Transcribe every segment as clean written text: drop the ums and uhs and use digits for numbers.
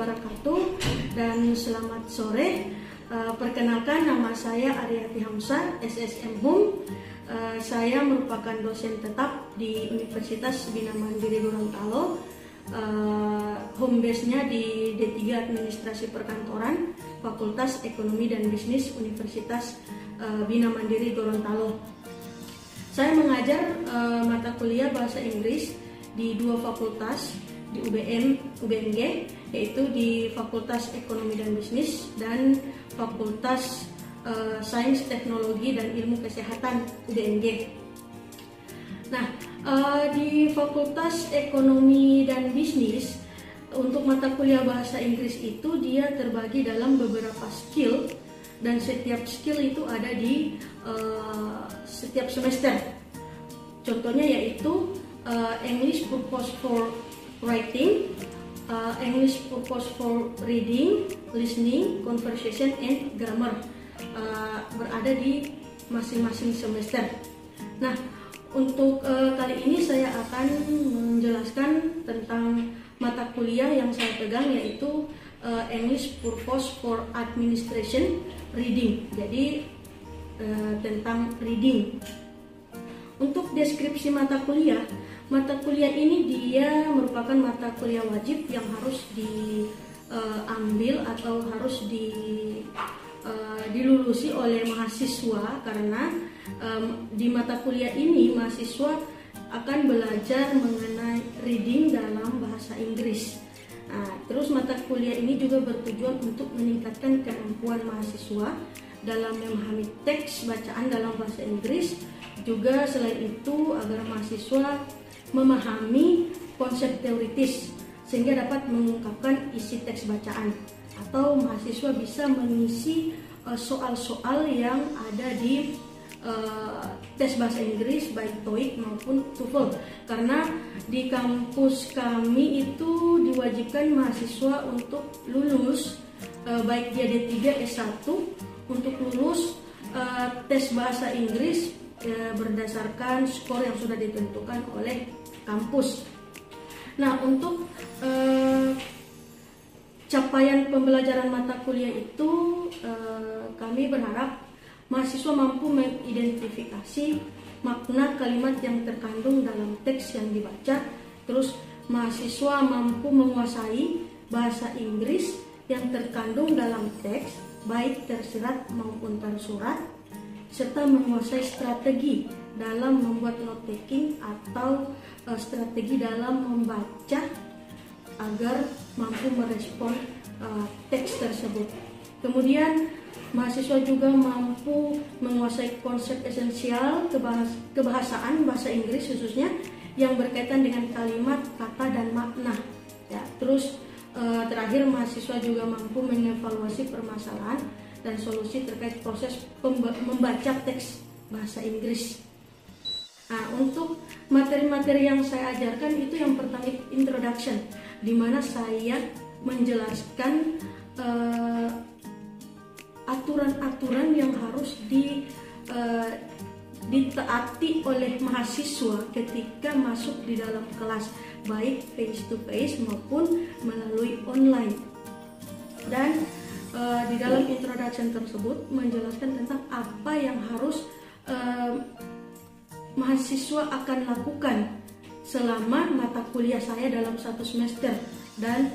wabarakatuh dan selamat sore. Perkenalkan, nama saya Aryati Hamzah, SSM Hum. Saya merupakan dosen tetap di Universitas Bina Mandiri Gorontalo. Home base-nya di D3 Administrasi Perkantoran, Fakultas Ekonomi dan Bisnis Universitas Bina Mandiri Gorontalo. Saya mengajar mata kuliah bahasa Inggris di dua fakultas di UBNG, yaitu di Fakultas Ekonomi dan Bisnis dan Fakultas Sains, Teknologi dan Ilmu Kesehatan UBNG. Nah, di Fakultas Ekonomi dan Bisnis untuk mata kuliah bahasa Inggris itu dia terbagi dalam beberapa skill, dan setiap skill itu ada di setiap semester. Contohnya yaitu English Purpose for Writing, English Purpose for Reading, Listening, Conversation, and Grammar, berada di masing-masing semester. Nah, untuk kali ini saya akan menjelaskan tentang mata kuliah yang saya pegang, yaitu English Purpose for Administration Reading. Jadi tentang reading. Untuk deskripsi mata kuliah ini dia merupakan mata kuliah wajib yang harus diambil atau harus dilulusi oleh mahasiswa, karena di mata kuliah ini mahasiswa akan belajar mengenai reading dalam bahasa Inggris. Nah, terus mata kuliah ini juga bertujuan untuk meningkatkan kemampuan mahasiswa dalam memahami teks bacaan dalam bahasa Inggris. Juga selain itu agar mahasiswa memahami konsep teoritis sehingga dapat mengungkapkan isi teks bacaan, atau mahasiswa bisa mengisi soal-soal yang ada di tes bahasa Inggris baik TOEIC maupun TOEFL. Karena di kampus kami itu diwajibkan mahasiswa untuk lulus baik dia D3 S1 untuk lulus tes bahasa Inggris berdasarkan skor yang sudah ditentukan oleh kampus. Nah, untuk capaian pembelajaran mata kuliah itu kami berharap mahasiswa mampu mengidentifikasi makna kalimat yang terkandung dalam teks yang dibaca. Terus mahasiswa mampu menguasai bahasa Inggris yang terkandung dalam teks baik tersirat maupun tersurat, serta menguasai strategi dalam membuat note taking atau strategi dalam membaca agar mampu merespon teks tersebut. Kemudian mahasiswa juga mampu menguasai konsep esensial kebahasaan bahasa Inggris, khususnya yang berkaitan dengan kalimat, kata, dan makna. Ya, terus terakhir mahasiswa juga mampu mengevaluasi permasalahan dan solusi terkait proses membaca teks bahasa Inggris. Nah, untuk materi-materi yang saya ajarkan itu yang pertama introduction, di mana saya menjelaskan aturan-aturan yang harus ditaati oleh mahasiswa ketika masuk di dalam kelas, baik face to face maupun melalui online. Dan di dalam introduction tersebut menjelaskan tentang apa yang harus mahasiswa akan lakukan selama mata kuliah saya dalam satu semester dan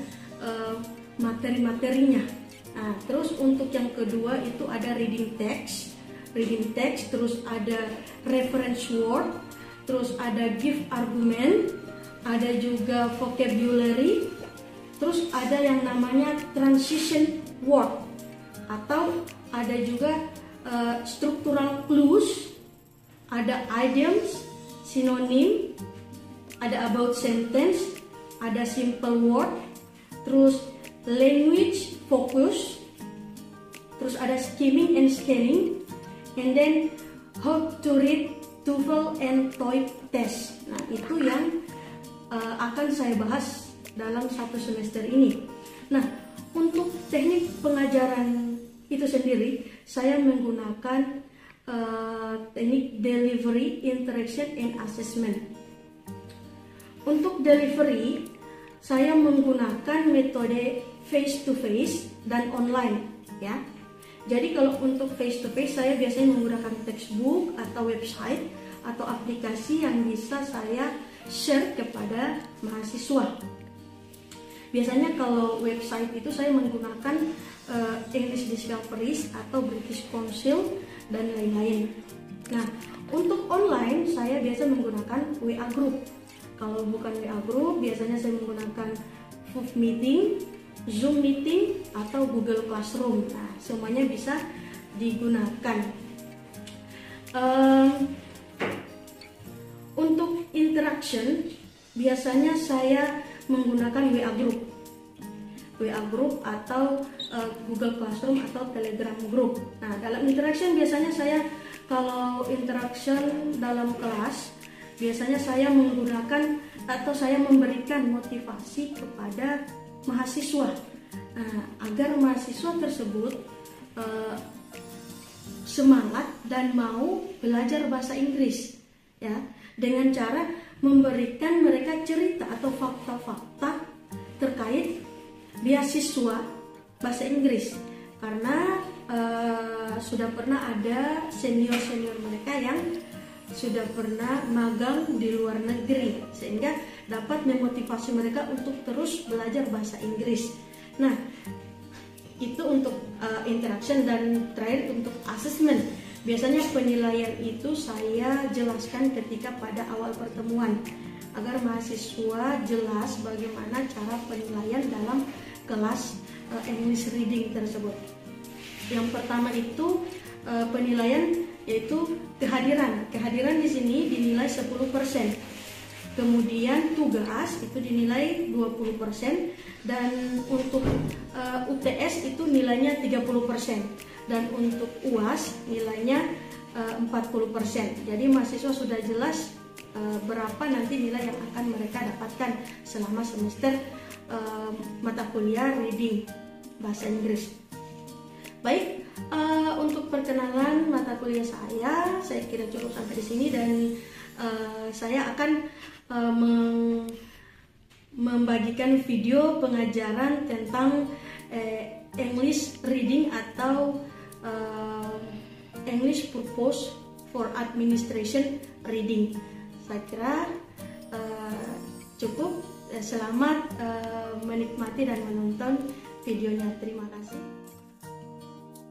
materi-materinya. Nah, terus untuk yang kedua itu ada reading text, terus ada reference word, terus ada give argument, ada juga vocabulary, terus ada yang namanya transition word, atau ada juga structural clues, ada idioms, synonym, ada about sentence, ada simple word, terus language focus, terus ada skimming and scanning, and then how to read TOEFL and TOEIC test. Nah, itu yang akan saya bahas dalam satu semester ini. Nah, untuk teknik pengajaran itu sendiri saya menggunakan teknik delivery, interaction, and assessment. Untuk delivery saya menggunakan metode face to face dan online ya. Jadi kalau untuk face to face saya biasanya menggunakan textbook atau website atau aplikasi yang bisa saya share kepada mahasiswa. Biasanya kalau website itu saya menggunakan English Discoveries atau British Council dan lain-lain. Nah, untuk online saya biasa menggunakan WA Group. Kalau bukan WA Group, biasanya saya menggunakan VooV Meeting, Zoom Meeting, atau Google Classroom. Nah, semuanya bisa digunakan. Untuk interaction, biasanya saya menggunakan WA Group. WA Group atau Google Classroom atau Telegram Group. Nah, dalam interaction biasanya saya kalau interaction dalam kelas biasanya saya menggunakan atau saya memberikan motivasi kepada mahasiswa agar mahasiswa tersebut semangat dan mau belajar bahasa Inggris ya, dengan cara memberikan mereka cerita atau fakta-fakta terkait beasiswa bahasa Inggris, karena sudah pernah ada senior-senior mereka yang sudah pernah magang di luar negeri, sehingga dapat memotivasi mereka untuk terus belajar bahasa Inggris. Nah, itu untuk interaction. Dan terakhir untuk assessment. Biasanya penilaian itu saya jelaskan ketika pada awal pertemuan agar mahasiswa jelas bagaimana cara penilaian dalam kelas English reading tersebut. Yang pertama itu penilaian yaitu kehadiran. Kehadiran di sini dinilai 10%. Kemudian tugas itu dinilai 20%, dan untuk UTS itu nilainya 30%, dan untuk UAS nilainya 40%. Jadi mahasiswa sudah jelas berapa nanti nilai yang akan mereka dapatkan selama semester mata kuliah reading bahasa Inggris. Baik, untuk perkenalan mata kuliah saya kira cukup sampai di sini, dan saya akan membagikan video pengajaran tentang English reading atau English purpose for administration reading. Saya kira cukup. Selamat menikmati dan menonton videonya. Terima kasih.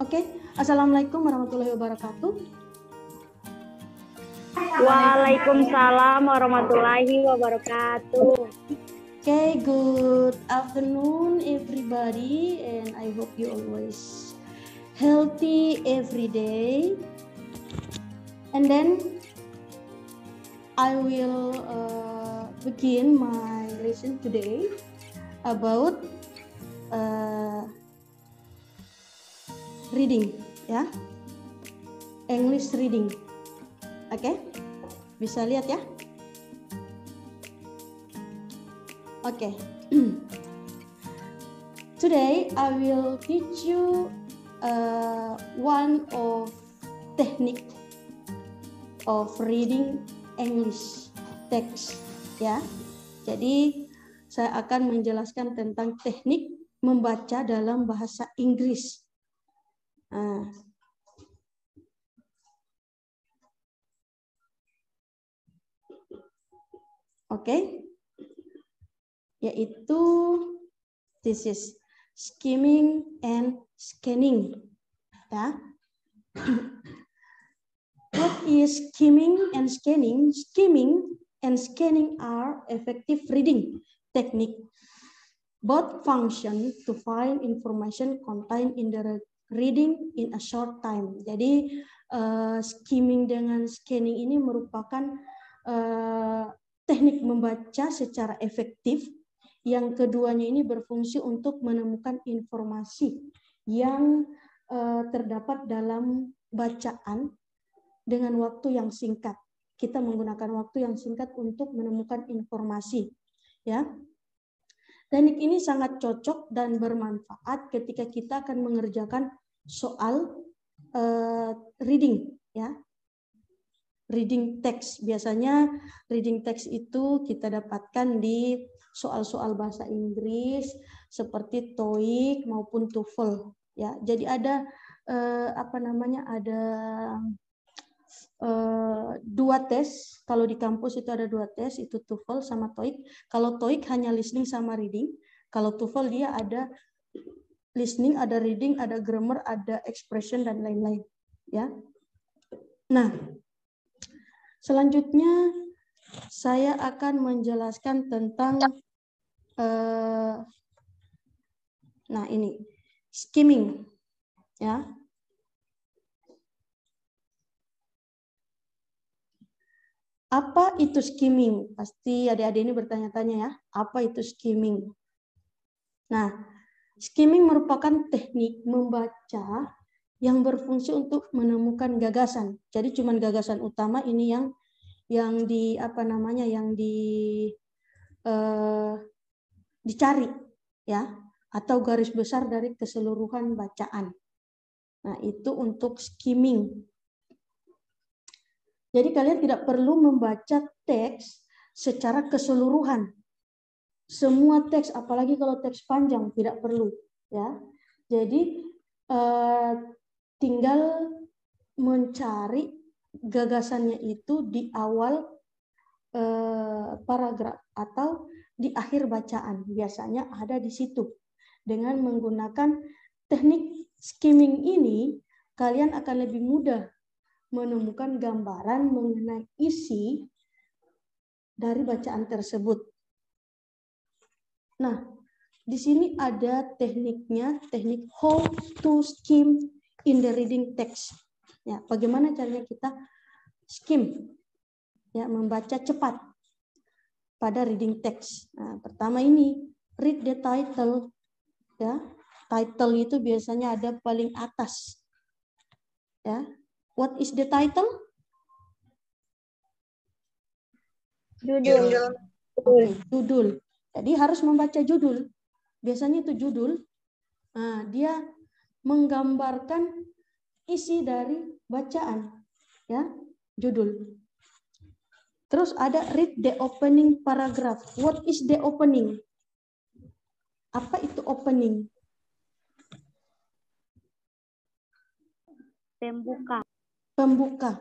Oke, assalamualaikum warahmatullahi wabarakatuh. Waalaikumsalam warahmatullahi wabarakatuh. Okay, good afternoon everybody, and I hope you always healthy every day. And then I will begin my lesson today about reading, ya, English reading. Oke, bisa lihat ya. Oke. Today I will teach you one of technique of reading English text, ya. Jadi saya akan menjelaskan tentang teknik membaca dalam bahasa Inggris. Oke, yaitu this is skimming and scanning. Ya. What is skimming and scanning? Skimming and scanning are effective reading technique. Both function to find information contained in the reading in a short time. Jadi skimming dengan scanning ini merupakan teknik membaca secara efektif. Yang keduanya ini berfungsi untuk menemukan informasi yang terdapat dalam bacaan dengan waktu yang singkat. Kita menggunakan waktu yang singkat untuk menemukan informasi, ya. Teknik ini sangat cocok dan bermanfaat ketika kita akan mengerjakan soal reading, ya. Reading text. Biasanya reading text itu kita dapatkan di soal-soal bahasa Inggris seperti TOEIC maupun TOEFL ya. Jadi ada dua tes. Kalau di kampus itu ada dua tes, itu TOEFL sama TOEIC. Kalau TOEIC hanya listening sama reading, kalau TOEFL dia ada listening, ada reading, ada grammar, ada expression dan lain-lain ya. Nah, selanjutnya saya akan menjelaskan tentang nah ini skimming ya. Apa itu skimming? Pasti adik-adik ini bertanya-tanya ya, apa itu skimming? Nah, skimming merupakan teknik membaca yang berfungsi untuk menemukan gagasan. Jadi cuman gagasan utama ini yang dicari ya, atau garis besar dari keseluruhan bacaan. Nah, itu untuk skimming. Jadi kalian tidak perlu membaca teks secara keseluruhan. Semua teks, apalagi kalau teks panjang, tidak perlu ya. Jadi tinggal mencari gagasannya itu di awal paragraf atau di akhir bacaan. Biasanya ada di situ. Dengan menggunakan teknik skimming ini, kalian akan lebih mudah menemukan gambaran mengenai isi dari bacaan tersebut. Nah, di sini ada tekniknya, teknik how to skim in the reading text. Ya, bagaimana caranya kita skim, ya, membaca cepat pada reading text. Nah, pertama ini read the title, ya. Title itu biasanya ada paling atas, ya. What is the title? Judul. Oke, judul. Jadi harus membaca judul. Biasanya itu judul. Nah, dia menggambarkan isi dari bacaan, ya, judul. Terus ada read the opening paragraph. What is the opening? Apa itu opening? Pembuka. Pembuka.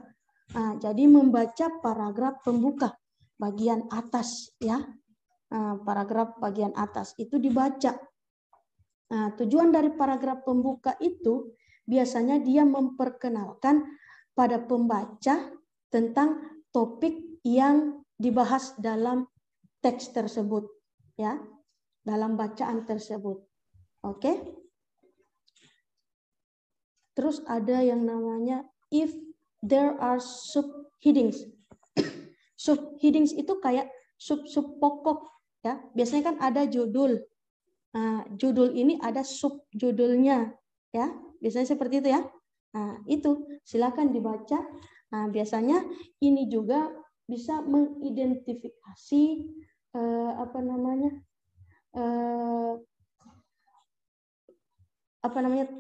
Nah, jadi membaca paragraf pembuka bagian atas, ya. Nah, paragraf bagian atas itu dibaca. Nah, tujuan dari paragraf pembuka itu biasanya dia memperkenalkan pada pembaca tentang topik yang dibahas dalam teks tersebut, ya, dalam bacaan tersebut. Oke. Terus ada yang namanya if there are subheadings. Subheadings itu kayak sub-sub pokok, ya. Biasanya kan ada judul. Nah, judul ini ada subjudulnya, ya. Biasanya seperti itu ya. Nah, itu silakan dibaca. Nah, biasanya ini juga bisa mengidentifikasi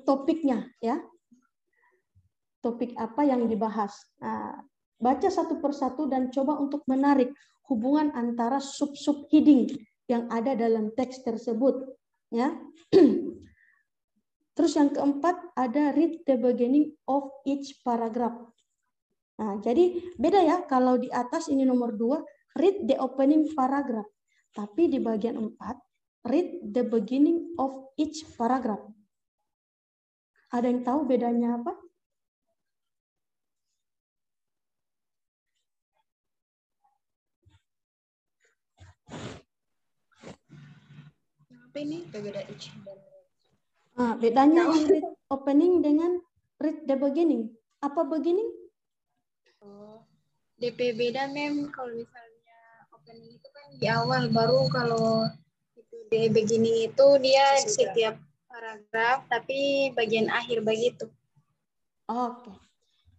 topiknya, ya. Topik apa yang dibahas. Nah, baca satu persatu dan coba untuk menarik hubungan antara sub-sub heading yang ada dalam teks tersebut, ya. Terus yang keempat ada read the beginning of each paragraph. Nah, jadi beda ya, kalau di atas ini nomor 2 read the opening paragraph, tapi di bagian 4 read the beginning of each paragraph. Ada yang tahu bedanya apa? Apa ini beda each? Nah, bedanya yang read opening dengan read the beginning. Apa beginning? Oh, DP beda mem. Kalau misalnya opening itu kan di awal, baru kalau itu di beginning itu dia setiap paragraf, tapi bagian akhir begitu. Oke.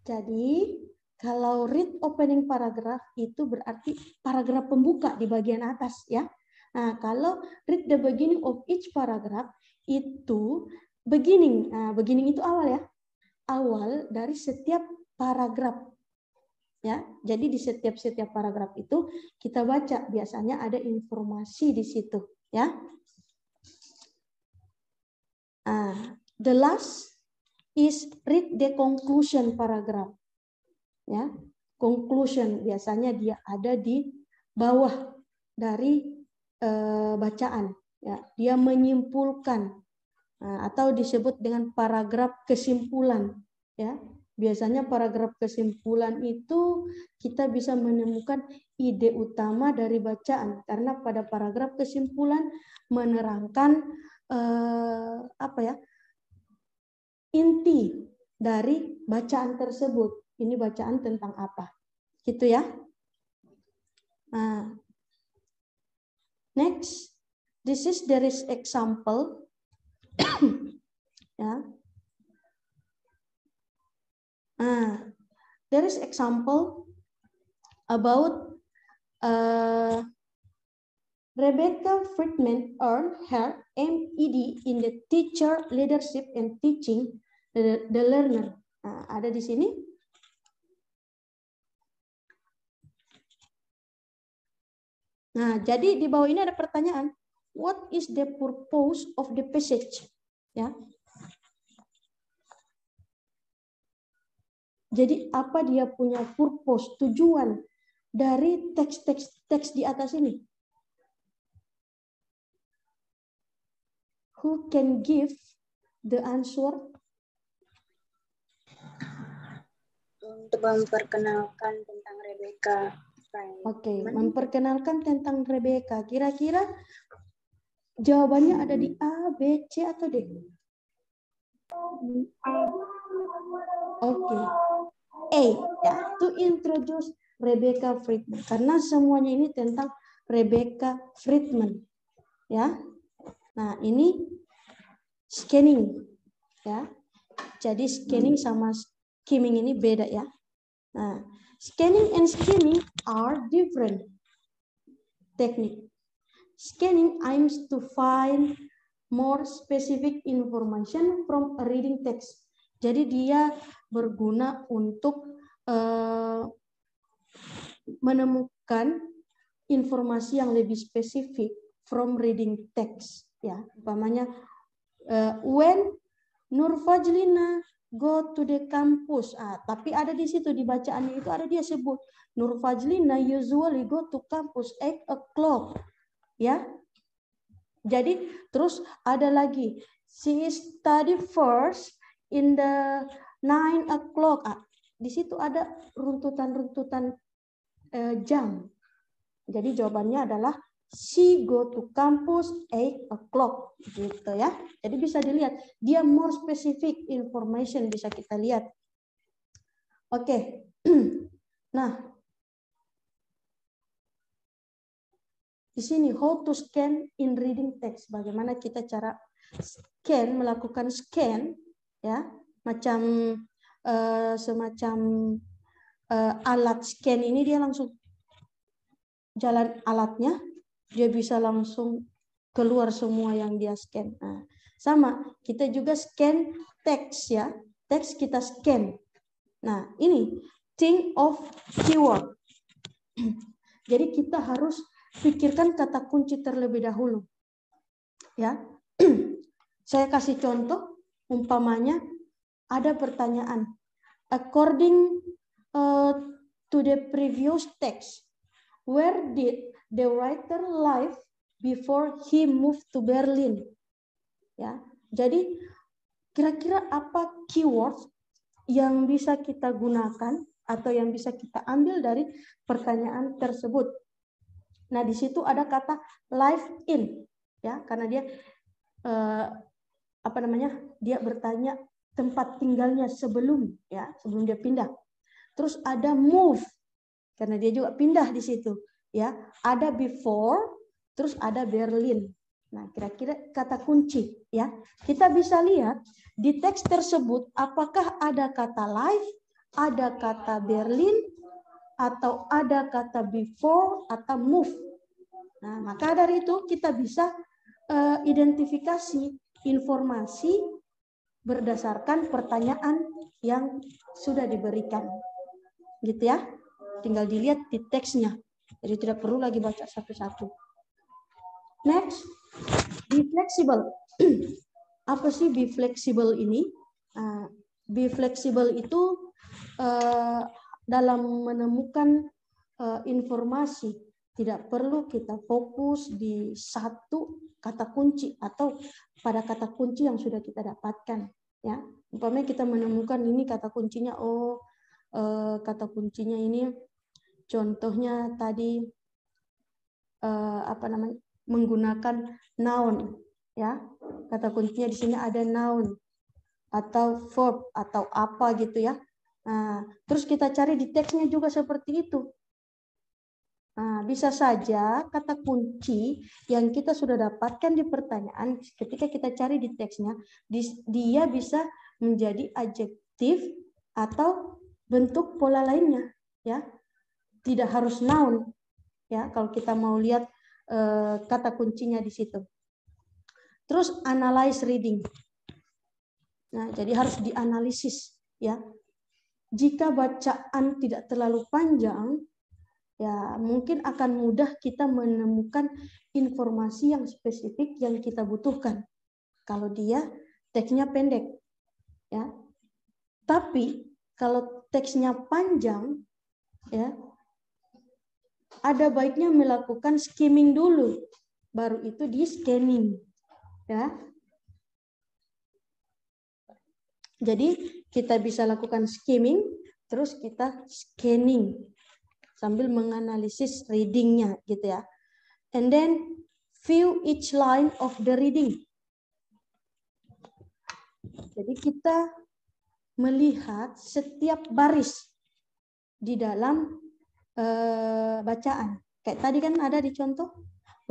Jadi kalau read opening paragraph itu berarti paragraf pembuka di bagian atas, ya. Nah, kalau read the beginning of each paragraph itu beginning. Nah, beginning itu awal, ya. Awal dari setiap paragraf. Ya, jadi di setiap paragraf itu kita baca, biasanya ada informasi di situ, ya. The last is read the conclusion paragraph. Ya, conclusion biasanya dia ada di bawah dari bacaan. Ya, dia menyimpulkan atau disebut dengan paragraf kesimpulan. Ya, biasanya paragraf kesimpulan itu kita bisa menemukan ide utama dari bacaan karena pada paragraf kesimpulan menerangkan inti dari bacaan tersebut. Ini bacaan tentang apa, gitu ya. Nah, next, there is example. Ya. There is example about Rebecca Friedman earned her MED in the Teacher Leadership and Teaching the Learner. Nah, ada di sini. Nah, jadi di bawah ini ada pertanyaan. What is the purpose of the passage? Ya. Jadi apa dia punya purpose, tujuan dari teks di atas ini? Who can give the answer? Untuk memperkenalkan tentang Rebecca. Oke, memperkenalkan tentang Rebecca. Kira-kira jawabannya ada di A, B, C, atau D? Oke. A, ya, to introduce Rebecca Friedman. Karena semuanya ini tentang Rebecca Friedman. Ya. Nah, ini scanning. Ya. Jadi scanning sama skimming ini beda ya. Nah, scanning and skimming are different technique. Scanning aims to find more specific information from a reading text. Jadi dia berguna untuk menemukan informasi yang lebih spesifik from reading text. Ya, umpamanya when Nur Fajlina go to the campus. Tapi ada di situ di bacaannya itu ada dia sebut Nur Fajlina usually go to campus 8 o'clock. Ya. Jadi terus ada lagi she study first in the 9 o'clock. Di situ ada runtutan-runtutan jam. Jadi jawabannya adalah she go to campus 8 o'clock gitu ya. Jadi bisa dilihat dia more specific information bisa kita lihat. Oke. Nah, di sini how to scan in reading text. Bagaimana kita cara scan, melakukan scan ya, macam semacam alat scan ini dia langsung jalan alatnya. Dia bisa langsung keluar semua yang dia scan. Nah, sama, kita juga scan teks ya. Teks kita scan. Nah, ini think of keyword. Jadi kita harus pikirkan kata kunci terlebih dahulu. Ya. Saya kasih contoh, umpamanya ada pertanyaan. According to the previous text, where did the writer live before he moved to Berlin? Ya, jadi kira-kira apa keyword yang bisa kita gunakan atau yang bisa kita ambil dari pertanyaan tersebut? Nah, di situ ada kata live in, ya, karena dia dia bertanya tempat tinggalnya sebelum dia pindah. Terus ada move, karena dia juga pindah di situ. Ya, ada before, terus ada Berlin. Nah, kira-kira kata kunci ya. Kita bisa lihat di teks tersebut apakah ada kata live, ada kata Berlin, atau ada kata before atau move. Nah, maka dari itu kita bisa identifikasi informasi berdasarkan pertanyaan yang sudah diberikan. Gitu ya. tinggal dilihat di teksnya. Jadi tidak perlu lagi baca satu-satu. Next, be flexible. Apa sih be flexible ini? Be flexible itu dalam menemukan informasi tidak perlu kita fokus di satu kata kunci atau pada kata kunci yang sudah kita dapatkan. Ya, umpamanya kita menemukan ini kata kuncinya, kata kuncinya ini contohnya tadi menggunakan noun, ya. Kata kuncinya di sini ada noun atau verb atau apa gitu ya. Nah, terus kita cari di teksnya juga seperti itu. Nah, bisa saja kata kunci yang kita sudah dapatkan di pertanyaan ketika kita cari di teksnya, dia bisa menjadi adjektif atau bentuk pola lainnya, ya. Tidak harus noun, ya. Kalau kita mau lihat kata kuncinya di situ. Terus analyze reading. Nah, jadi harus dianalisis, ya. Jika bacaan tidak terlalu panjang, ya mungkin akan mudah kita menemukan informasi yang spesifik yang kita butuhkan. Kalau dia teksnya pendek, ya. Tapi kalau teksnya panjang, ya, ada baiknya melakukan skimming dulu, baru itu di scanning, ya. Jadi kita bisa lakukan skimming, terus kita scanning sambil menganalisis readingnya, gitu ya. And then view each line of the reading. Jadi kita melihat setiap baris di dalam bacaan. Kayak tadi kan ada di contoh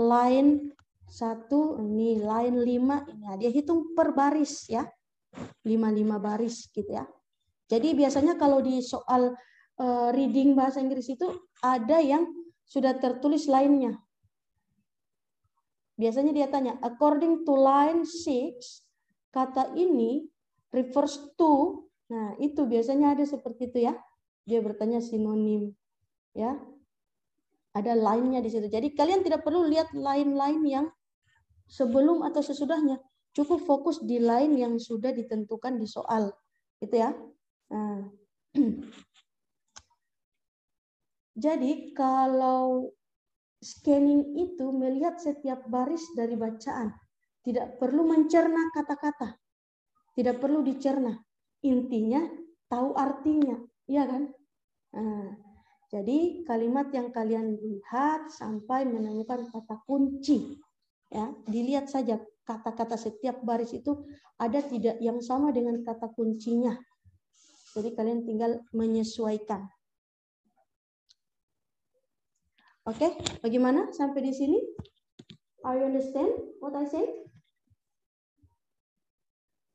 line 1 ini, line 5 ini. Dia hitung per baris, ya. 5 baris gitu ya. Jadi biasanya kalau di soal reading bahasa Inggris itu ada yang sudah tertulis line-nya. Biasanya dia tanya, according to line 6, kata ini refers to. Nah, itu biasanya ada seperti itu ya. Dia bertanya sinonim. Ya, ada line-nya di situ. Jadi kalian tidak perlu lihat line-line yang sebelum atau sesudahnya. Cukup fokus di line yang sudah ditentukan di soal, gitu ya. Nah. Jadi kalau scanning itu melihat setiap baris dari bacaan, tidak perlu mencerna kata-kata, tidak perlu dicerna. Intinya tahu artinya, iya kan? Nah, jadi kalimat yang kalian lihat sampai menemukan kata kunci, ya, dilihat saja kata-kata setiap baris itu ada tidak yang sama dengan kata kuncinya. Jadi kalian tinggal menyesuaikan. Oke, bagaimana sampai di sini? Are you understand what I say?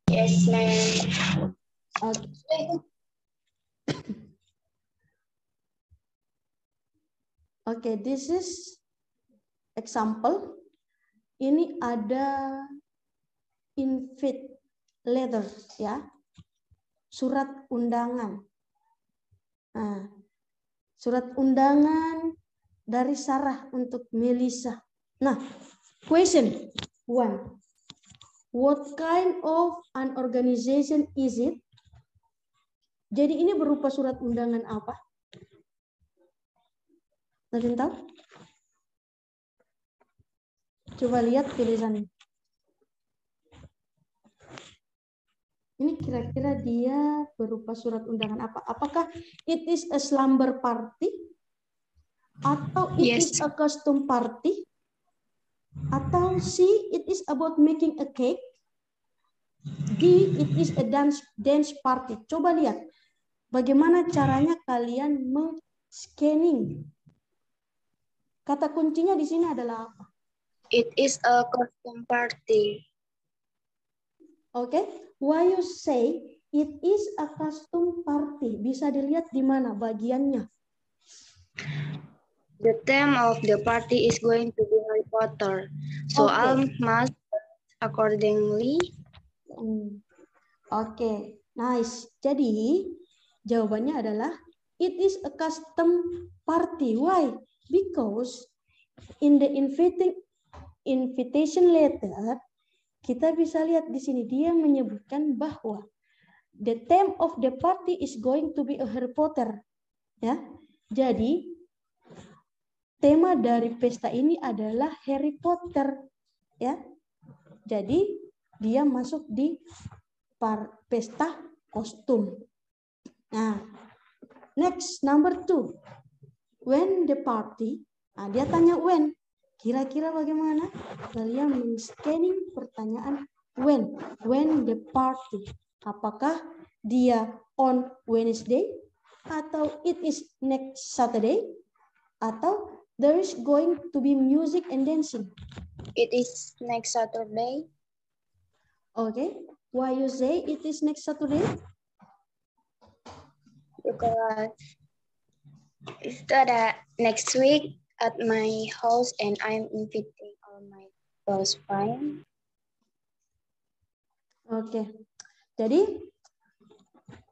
Yes, ma'am. Okay. Okay, this is example. Ini ada invite letter, ya, surat undangan. Nah, surat undangan dari Sarah untuk Melissa. Nah, question 1. What kind of an organization is it? Jadi ini berupa surat undangan apa? Ada yang tahu? Coba lihat tulisannya. Ini kira-kira dia berupa surat undangan apa? Apakah it is a slumber party? Atau it is a costume party? Atau C, it is about making a cake? D, it is a dance party. Coba lihat bagaimana caranya kalian men-scanning. Kata kuncinya di sini adalah apa? It is a costume party. Oke, why you say it is a costume party? Bisa dilihat di mana bagiannya? The theme of the party is going to be Harry Potter. So I must accordingly. Oke, nice. Jadi jawabannya adalah it is a custom party. Why? Because in the invitation letter, kita bisa lihat di sini dia menyebutkan bahwa the theme of the party is going to be a Harry Potter. Ya, jadi tema dari pesta ini adalah Harry Potter. Ya, jadi dia masuk di pesta kostum. Nah, next number 2. When the party, dia tanya when. Kira-kira bagaimana? Kalian men-scanning pertanyaan when the party. Apakah dia on Wednesday atau it is next Saturday atau there is going to be music and dancing? It is next Saturday. Okay. Why you say it is next Saturday? Because itu ada next week at my house and I'm inviting all my close friends. Okay. Jadi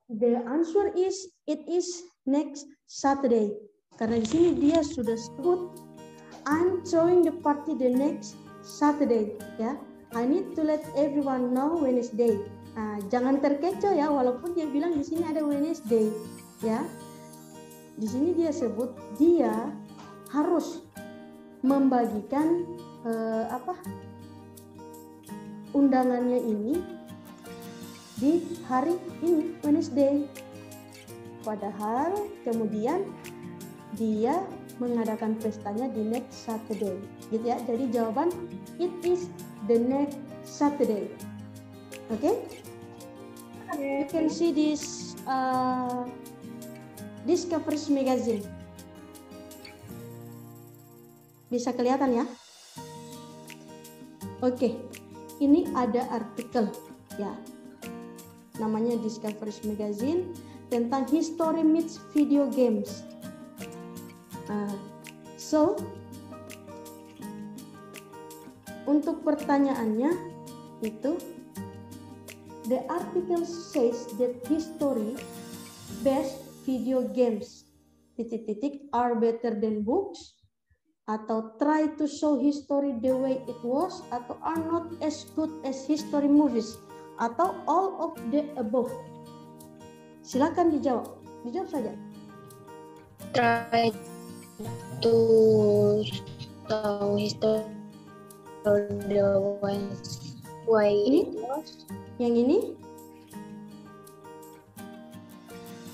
the answer is it is next Saturday. Karena di sini dia sudah sebut I'm throwing the party the next Saturday, ya. I need to let everyone know Wednesday. Nah, jangan terkecoh ya, walaupun dia bilang di sini ada Wednesday, ya. Di sini dia sebut dia harus membagikan undangannya ini di hari ini Wednesday. Padahal kemudian dia mengadakan pestanya di next Saturday, gitu ya. Jadi jawaban it is the next Saturday. Okay? You can see this Discovery magazine. Bisa kelihatan ya? Oke, ini ada artikel ya. Namanya Discovery magazine tentang history meets video games. So, untuk pertanyaannya itu, the article says that history based video games are better than books, atau try to show history the way it was, atau are not as good as history movies, atau all of the above. Silakan dijawab saja. Try to show history the way it was. Yang ini?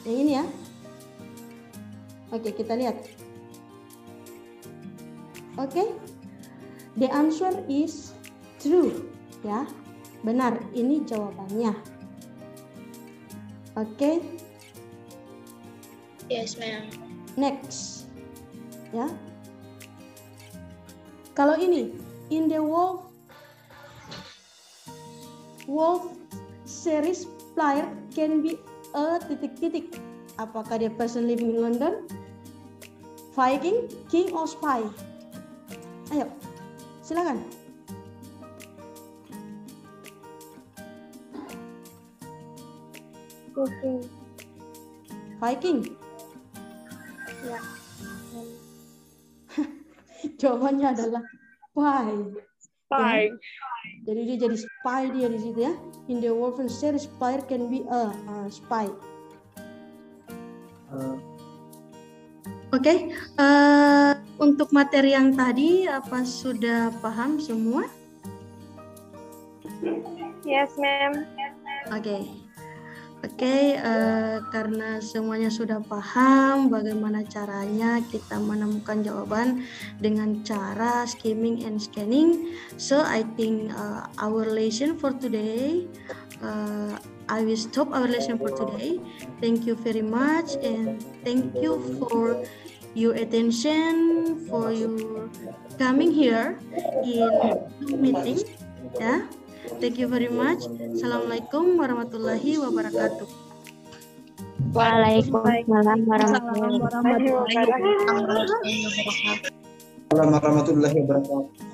Yang ini ya? Oke, kita lihat. Oke. The answer is true, ya. Benar, ini jawabannya. Oke. Yes, ma'am. Next. Ya. Kalau ini in the Wolf series player can be a ... Apakah dia person living in London, Viking, king, or spy? Ayo, silakan. Viking. Ya. Jawabannya adalah spy. Spy. Ya. Jadi dia jadi spy dia di situ ya. In the Wolfen series, player can be a spy. Oke. Untuk materi yang tadi, apa sudah paham semua? Yes, ma'am. Oke, karena semuanya sudah paham bagaimana caranya kita menemukan jawaban dengan cara skimming and scanning. So I think our lesson for today, I will stop our lesson for today. Thank you very much and thank you for your attention, for your coming here in meeting. Ya. Thank you very much. Assalamualaikum warahmatullahi wabarakatuh. Waalaikumsalam warahmatullahi wabarakatuh. Warahmatullahi wabarakatuh.